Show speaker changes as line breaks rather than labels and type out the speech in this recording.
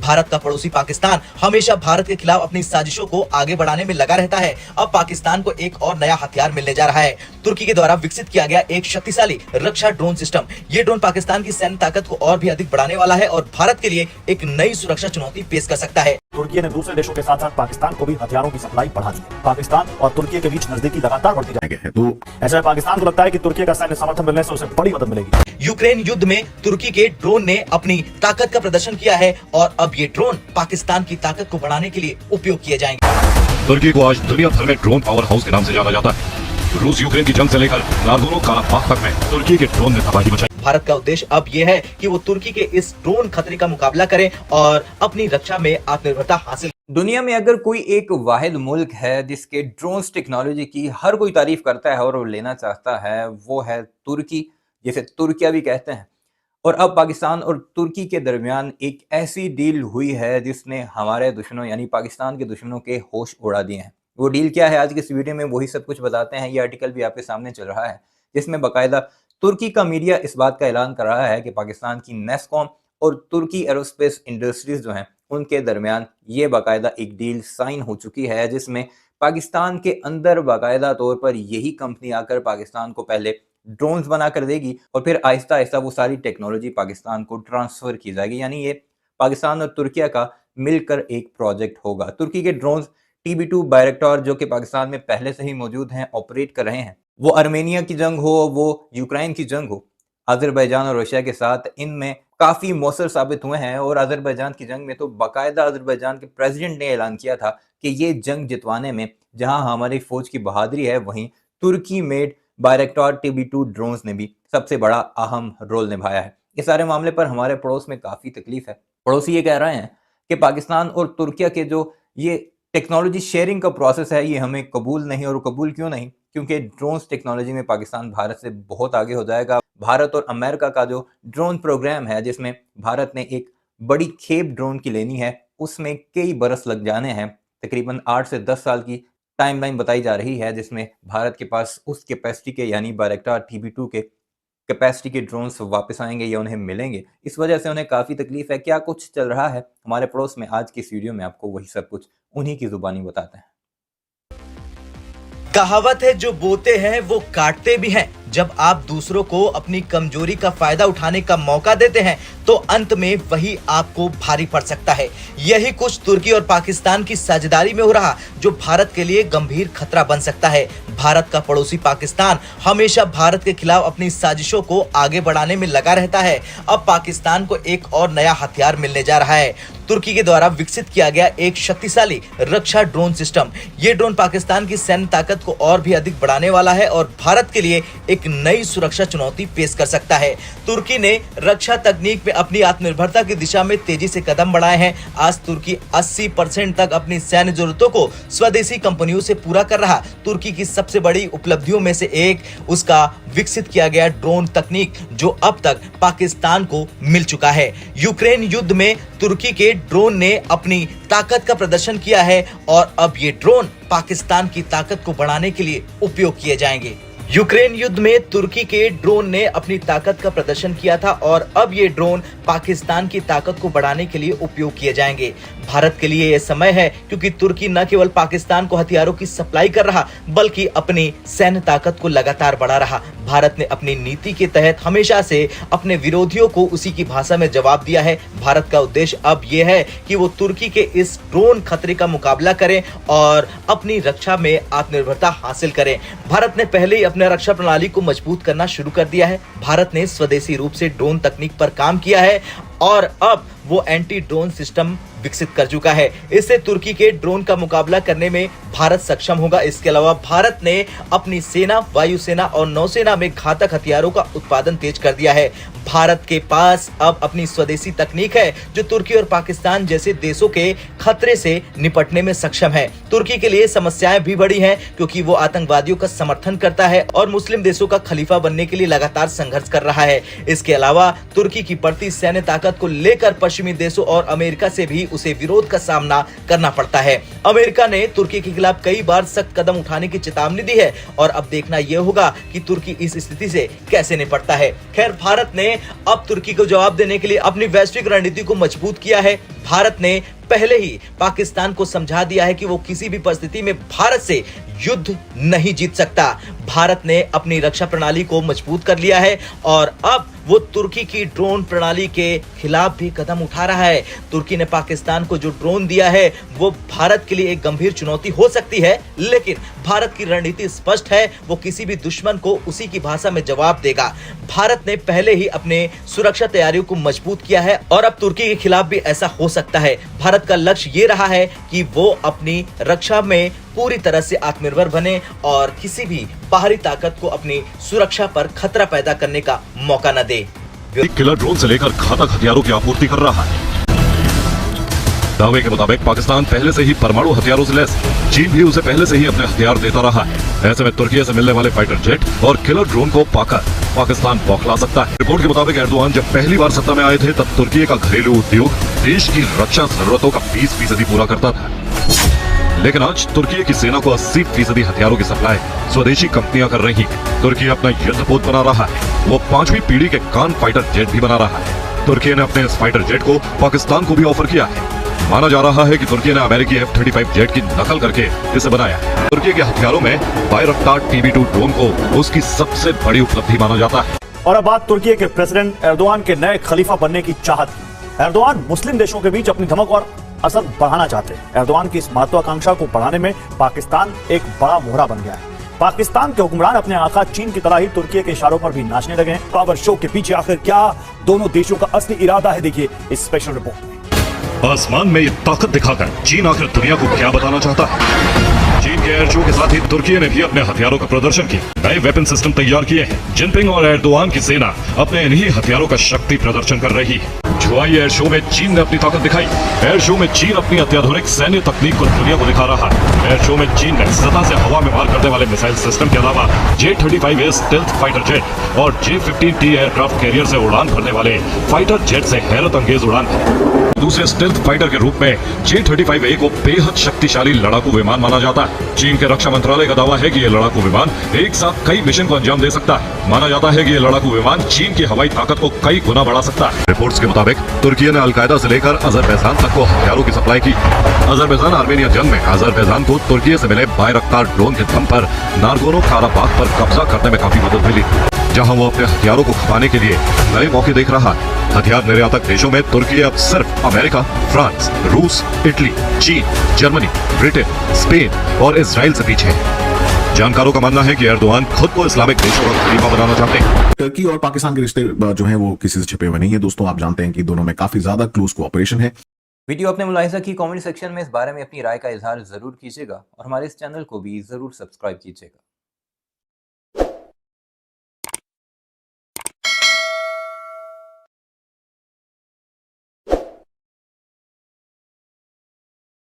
भारत का पड़ोसी पाकिस्तान हमेशा भारत के खिलाफ अपनी साजिशों को आगे बढ़ाने में लगा रहता है। अब पाकिस्तान को एक और नया हथियार मिलने जा रहा है। तुर्की के द्वारा विकसित किया गया एक शक्तिशाली रक्षा ड्रोन सिस्टम। ये ड्रोन पाकिस्तान की सैन्य ताकत को और भी अधिक बढ़ाने वाला है और भारत के लिए एक नई सुरक्षा चुनौती पेश कर सकता है।
तुर्की ने दूसरे देशों के साथ साथ पाकिस्तान को भी हथियारों की सप्लाई बढ़ा दी है। पाकिस्तान और तुर्की के बीच नजदीकी लगातार बढ़ती जाएगी। तो ऐसा है, पाकिस्तान को लगता है कि तुर्की का सैन्य समर्थन मिलने से उसे बड़ी मदद मिलेगी।
यूक्रेन युद्ध में तुर्की के ड्रोन ने अपनी ताकत का प्रदर्शन किया है और अब ये ड्रोन पाकिस्तान की ताकत को बढ़ाने के लिए उपयोग किए जाएंगे।
तुर्की को आज दुनिया भर में ड्रोन पावर हाउस के नाम से जाना जाता है। रूस यूक्रेन की जंग से लेकर नागोर्नो काराबाख तक में तुर्की के ड्रोन ने तबाही मचाई।
भारत का उद्देश्य अब यह है कि वो तुर्की के इस ड्रोन खतरे का मुकाबला करें और अपनी रक्षा में आत्मनिर्भरता हासिल।
दुनिया में अगर कोई एक वाहिद मुल्क है जिसके ड्रोन्स टेक्नोलॉजी की हर कोई तारीफ करता है और वो लेना चाहता है, वो है तुर्की, जिसे तुर्किया भी कहते हैं। और अब पाकिस्तान और तुर्की के दरमियान एक ऐसी डील हुई है जिसने हमारे दुश्मनों यानी पाकिस्तान के दुश्मनों के होश उड़ा दिए हैं। वो डील क्या है, आज के इस वीडियो में वही सब कुछ बताते हैं। ये आर्टिकल भी आपके सामने चल रहा है जिसमें बाकायदा तुर्की का मीडिया इस बात का ऐलान कर रहा है कि पाकिस्तान की नेस्कॉम और तुर्की एरोस्पेस इंडस्ट्रीज जो हैं उनके दरमियान ये बाकायदा एक डील साइन हो चुकी है, जिसमें पाकिस्तान के अंदर बाकायदा तौर पर यही कंपनी आकर पाकिस्तान को पहले ड्रोन्स बना कर देगी और फिर आहिस्ता आहिस्ता वो सारी टेक्नोलॉजी पाकिस्तान को ट्रांसफर की जाएगी। यानी ये पाकिस्तान और तुर्किया का मिलकर एक प्रोजेक्ट होगा। तुर्की के ड्रोन्स TB2 बायरेक्टर जो कि पाकिस्तान में पहले से ही मौजूद हैं, ऑपरेट कर रहे हैं। वो आर्मेनिया की जंग हो, वो यूक्रेन की जंग हो, अजरबैजान और रशिया के साथ इनमें काफ़ी मौसर साबित हुए हैं। और अजरबैजान की जंग में तो बाकायदा अजरबैजान के प्रेसिडेंट ने ऐलान किया था कि ये जंग जितवाने में जहां हमारी फौज की बहादुरी है, वहीं तुर्की मेड बायरेक्टर TB2 ड्रोन्स ने भी सबसे बड़ा अहम रोल निभाया है। इस सारे मामले पर हमारे पड़ोस में काफ़ी तकलीफ है। पड़ोसी ये कह रहे हैं कि पाकिस्तान और तुर्किया के जो ये टेक्नोलॉजी शेयरिंग का प्रोसेस है ये हमें कबूल नहीं। और कबूल क्यों नहीं? क्योंकि ड्रोन्स टेक्नोलॉजी में पाकिस्तान भारत से बहुत आगे हो जाएगा। भारत और अमेरिका का जो ड्रोन प्रोग्राम है, जिसमें भारत ने एक बड़ी खेप ड्रोन की लेनी है, उसमें कई बरस लग जाने हैं। तकरीबन 8 से 10 साल की टाइमलाइन बताई जा रही है, जिसमें भारत के पास उस कैपेसिटी के यानी बायरेक्टर TB2 के कैपेसिटी के ड्रोन्स वापस आएंगे या उन्हें मिलेंगे। इस वजह से उन्हें काफ़ी तकलीफ है। क्या कुछ चल रहा है हमारे पड़ोस में, आज की इस वीडियो में आपको वही सब कुछ उन्हीं की जुबानी बताते हैं।
कहावत है, जो बोते हैं वो काटते भी हैं। जब आप दूसरों को अपनी कमजोरी का फायदा उठाने का मौका देते हैं तो अंत में वही आपको भारी पड़ सकता है। यही कुछ तुर्की और पाकिस्तान की साझेदारी में हो रहा, जो भारत के लिए गंभीर खतरा बन सकता है। भारत का पड़ोसी पाकिस्तान हमेशा भारत के खिलाफ अपनी साजिशों को आगे बढ़ाने में लगा रहता है। अब पाकिस्तान को एक और नया हथियार मिलने जा रहा है। तुर्की के द्वारा विकसित किया गया एक शक्तिशाली रक्षा ड्रोन सिस्टम। ये ड्रोन पाकिस्तान की सैन्य ताकत को और भी अधिक बढ़ाने वाला है और भारत के लिए एक नई सुरक्षा चुनौती पेश कर सकता है। तुर्की ने रक्षा तकनीक में अपनी आत्मनिर्भरता की दिशा में तेजी से कदम बढ़ाए हैं। आज तुर्की 80% तक अपनी सैन्य जरूरतों को स्वदेशी कंपनियों से पूरा कर रहा। तुर्की की सबसे बड़ी उपलब्धियों में से एक उसका विकसित किया गया ड्रोन तकनीक, जो अब तक पाकिस्तान को मिल चुका है। यूक्रेन युद्ध में तुर्की के ड्रोन ने अपनी ताकत का प्रदर्शन किया है और अब ये ड्रोन पाकिस्तान की ताकत को बढ़ाने के लिए उपयोग किए जाएंगे। यूक्रेन युद्ध में तुर्की के ड्रोन ने अपनी ताकत का प्रदर्शन किया था और अब ये ड्रोन पाकिस्तान की ताकत को बढ़ाने के लिए उपयोग किए जाएंगे। भारत के लिए यह समय है, क्योंकि तुर्की न केवल पाकिस्तान को हथियारों की सप्लाई कर रहा, बल्कि अपनी सैन्य ताकत को लगातार बढ़ा रहा। भारत ने अपनी नीति के तहत हमेशा से अपने विरोधियों को उसी की भाषा में जवाब दिया है। भारत का उद्देश्य अब यह है कि वो तुर्की के इस ड्रोन खतरे का मुकाबला करें और अपनी रक्षा में आत्मनिर्भरता हासिल करें। भारत ने पहले ही अपने रक्षा प्रणाली को मजबूत करना शुरू कर दिया है। भारत ने स्वदेशी रूप से ड्रोन तकनीक पर काम किया है और अब वो एंटी ड्रोन सिस्टम विकसित कर चुका है। इससे तुर्की के ड्रोन का मुकाबला करने में भारत सक्षम होगा। इसके अलावा भारत ने अपनी सेना, वायुसेना और नौसेना में घातक हथियारों का उत्पादन तेज कर दिया है। भारत के पास अब अपनी स्वदेशी तकनीक है, जो तुर्की और पाकिस्तान जैसे देशों के खतरे से निपटने में सक्षम है। तुर्की के लिए समस्याएं भी बड़ी हैं, क्योंकि वो आतंकवादियों का समर्थन करता है और मुस्लिम देशों का खलीफा बनने के लिए लगातार संघर्ष कर रहा है। इसके अलावा तुर्की की बढ़ती सैन्य ताकत को लेकर पश्चिमी देशों और अमेरिका से भी उसे विरोध का सामना करना पड़ता है। अमेरिका ने तुर्की के खिलाफ कई बार सख्त कदम उठाने की चेतावनी दी है और अब देखना यह होगा कि तुर्की इस स्थिति से कैसे निपटता है। खैर, भारत ने अब तुर्की को जवाब देने के लिए अपनी वैश्विक रणनीति को मजबूत किया है। भारत ने पहले ही पाकिस्तान को समझा दिया है कि वो किसी भी परिस्थिति में भारत से युद्ध नहीं जीत सकता। भारत ने अपनी रक्षा प्रणाली को मजबूत कर लिया है और अब वो तुर्की की ड्रोन प्रणाली के खिलाफ भी कदम उठा रहा है। तुर्की ने पाकिस्तान को जो ड्रोन दिया है वो भारत के लिए एक गंभीर चुनौती हो सकती है, लेकिन भारत की रणनीति स्पष्ट है, वो किसी भी दुश्मन को उसी की भाषा में जवाब देगा। भारत ने पहले ही अपने सुरक्षा तैयारियों को मजबूत किया है और अब तुर्की के खिलाफ भी ऐसा हो सकता है। भारत का लक्ष्य ये रहा है कि वो अपनी रक्षा में पूरी तरह से आत्मनिर्भर बने और किसी भी बाहरी ताकत को अपनी सुरक्षा पर खतरा पैदा करने का मौका न दे।
एक किलर ड्रोन से लेकर घातक हथियारों की आपूर्ति कर रहा है। दावे के मुताबिक पाकिस्तान पहले से ही परमाणु हथियारों से लैस है। चीन भी उसे पहले से ही अपने हथियार देता रहा है। ऐसे में तुर्की से मिलने वाले फाइटर जेट और किलर ड्रोन को पाकर पाकिस्तान बौखला सकता है। रिपोर्ट के मुताबिक एर्दोआन जब पहली बार सत्ता में आए थे तब तुर्की का घरेलू उद्योग देश की रक्षा जरूरतों का 20% पूरा करता था, लेकिन आज तुर्की की सेना को 80% हथियारों की सप्लाई स्वदेशी कंपनियां कर रही हैं। तुर्की अपना युद्धपोत बना रहा है। वो 5वीं पीढ़ी के कान फाइटर जेट भी बना रहा है। तुर्की ने अपने इस फाइटर जेट को पाकिस्तान को भी ऑफर किया है। माना जा रहा है कि तुर्की ने अमेरिकी F-35 जेट की नकल करके इसे बनाया है। तुर्की के हथियारों में बायरक्तार TB2 ड्रोन को उसकी सबसे बड़ी उपलब्धि माना जाता है।
और अब बात तुर्की के प्रेसिडेंट एर्दोआन के नए खलीफा बनने की चाहत की। एर्दोआन मुस्लिम देशों के बीच अपनी धमक और असर बढ़ाना चाहते हैं। एर्दोआन की इस महत्वाकांक्षा को बढ़ाने में पाकिस्तान एक बड़ा मोहरा बन गया है। पाकिस्तान के हुक्मरान अपने आका चीन की तरह ही तुर्की के इशारों पर भी नाचने लगे हैं। पावर शो के पीछे आखिर क्या दोनों देशों का असली इरादा है, देखिए इस स्पेशल रिपोर्ट में।
आसमान में ये ताकत दिखाकर चीन आखिर दुनिया को क्या बताना चाहता है? चीन के एयर शो के साथ ही तुर्की ने भी अपने हथियारों का प्रदर्शन किया। नए वेपन सिस्टम तैयार किए हैं। जिनपिंग और एर्दोआन की सेना अपने इन्हीं हथियारों का शक्ति प्रदर्शन कर रही है। जुलाई एयर शो में चीन ने अपनी ताकत दिखाई। एयर शो में चीन अपनी अत्याधुनिक सैन्य तकनीक को दुनिया को दिखा रहा है। एयर शो में चीन ने सतह से हवा में मार करने वाले मिसाइल सिस्टम के अलावा J-35A स्टेल्थ फाइटर जेट और J-15T एयरक्राफ्ट कैरियर से उड़ान भरने वाले फाइटर जेट से हैरत अंगेज उड़ान है। दूसरे स्टेल्थ फाइटर के रूप में J-35A को बेहद शक्तिशाली लड़ाकू विमान माना जाता है। चीन के रक्षा मंत्रालय का दावा है कि ये लड़ाकू विमान एक साथ कई मिशन को अंजाम दे सकता है। माना जाता है कि ये लड़ाकू विमान चीन की हवाई ताकत को कई गुना बढ़ा सकता है। रिपोर्ट्स के मुताबिक तुर्की ने अलकायदा से लेकर अजरबैजान तक को हथियारों की सप्लाई की। अजरबैजान आर्मेनिया जंग में अजरबैजान को तुर्की से मिले बायरक्तार ड्रोन के दम पर नागोर्नो काराबाख पर कब्जा करने में काफी मदद मिली, जहां वो अपने हथियारों को खपाने के लिए नए मौके देख रहा है। हथियार निर्यातक देशों में तुर्की अब सिर्फ अमेरिका, फ्रांस, रूस, इटली, चीन, जर्मनी, ब्रिटेन, स्पेन और इजराइल से पीछे है। जानकारों का मानना है कि एर्दोआन खुद को इस्लामिक देशों का खलीफा बनाना चाहते हैं।
टर्की और पाकिस्तान के रिश्ते जो हैं वो किसी से छिपे हुए नहीं है दोस्तों। आप जानते हैं कि दोनों में काफी ज्यादा क्लोज कोऑपरेशन है।
वीडियो आपने मुलाहिजा की, कमेंट सेक्शन में इस बारे में अपनी राय का इजहार जरूर कीजिएगा और हमारे इस चैनल को भी जरूर सब्सक्राइब कीजिएगा।